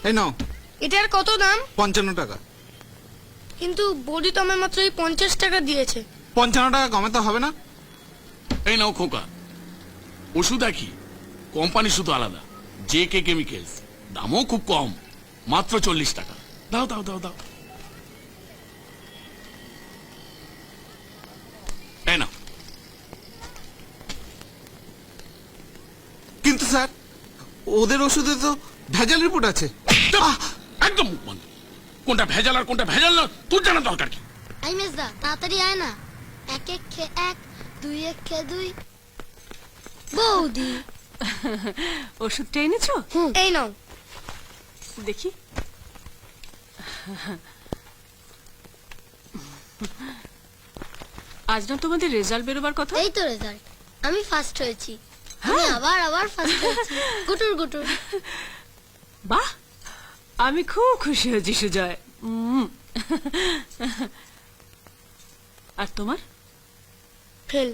এই নাও। এটার কত দাম? 55 টাকা। কিন্তু বৌদি তো আমার মাত্র 50 টাকা দিয়েছে। 55 টাকা কমাতে হবে না? এই নাও খোকা, ওষুধ একই, কোম্পানি শুধু আলাদা। JK কেমিক্যালস, দামও খুব কম, মাত্র 40 টাকা। দাও দাও দাও দাও। এই নাও। কিন্তু স্যার, ওদের ওষুধে তো ভেজাল রিপোর্ট আছে। একদম মুখ বন্ধ। কোনটা ভেজাল আর কোনটা ভেজাল না তোর জানা দরকার কি? আই মেজদা, তাড়াতাড়ি আয় না। 1 1 খে 1, 2 1 খে 2। বৌদি, ওষুধটা এনেছো? এই নাও। দেখি। আজ না তোমাদের রেজাল্ট বেরোবার কথা? এই তো রেজাল্ট। আমি ফার্স্ট হয়েছি। আমি আবার ফার্স্ট হয়েছি। গুটুর গুটুর। বাহ, আমি খুব খুশি হয়েছি সুজয়। আর তোমার? ফেল।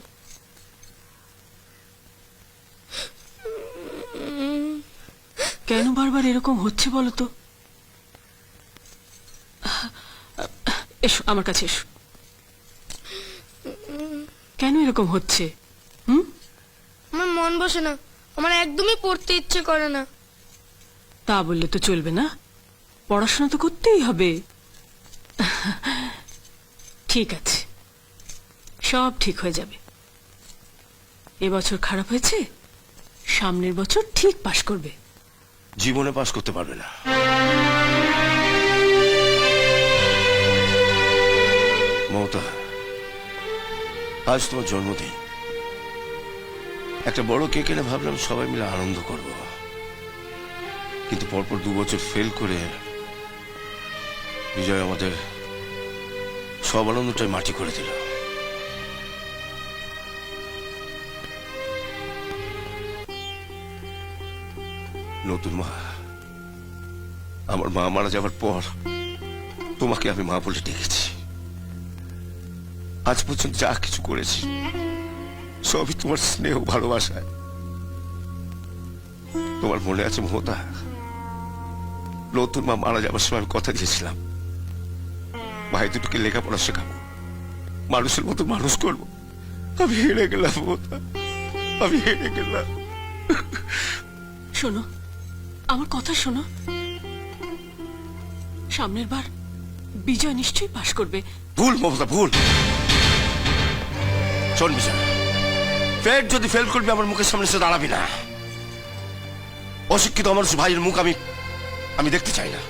কেন বারবার এরকম হচ্ছে বলো তো? এসো আমার কাছে এসো। কেন এরকম হচ্ছে? আমার মন বসে না, আমার একদমই পড়তে ইচ্ছে করে না। তা বললে তো চলবে না, পড়াশোনা তো করতেই হবে। ঠিক আছে, সব ঠিক হয়ে যাবে। এবছর খারাপ হয়েছে, সামনের বছর ঠিক পাশ করবে। জীবনে পাস করতে পারবে না। মমতা, আজ তোমার জন্মদিন। একটা বড় কেক এনে ভাবলাম সবাই মিলে আনন্দ করব, কিন্তু পরপর 2 বছর ফেল করে বিজয় আমাদের সব আনন্দটাই মাটি করে দিল। নতুন মা, আমার মা মারা যাবার পর তোমাকে আমি মা বলে ডেকেছি। আজ পর্যন্ত যা কিছু করেছি সবই তোমার স্নেহ ভালোবাসায়। তোমার মনে আছে মমতা, নতুন মা মারা যাবার সময় আমি কথা দিয়েছিলাম ভাই দুটোকে লেখাপড়া শেখাবো, মানুষের মতো মানুষ করবো। আমি হেরে গেলাম মমতা, আমি হেরে গেলাম। শোনো, আমার কথা শোনো। সামনের বার বিজয় নিশ্চয়ই পাশ করবে। ভুল মমতা, ভুল। শোন বিজয়, ফের যদি ফেল করবি আমার মুখের সামনে সে দাঁড়াবি না। অশিক্ষিত আমার ভাইয়ের মুখ আমি দেখতে চাই না।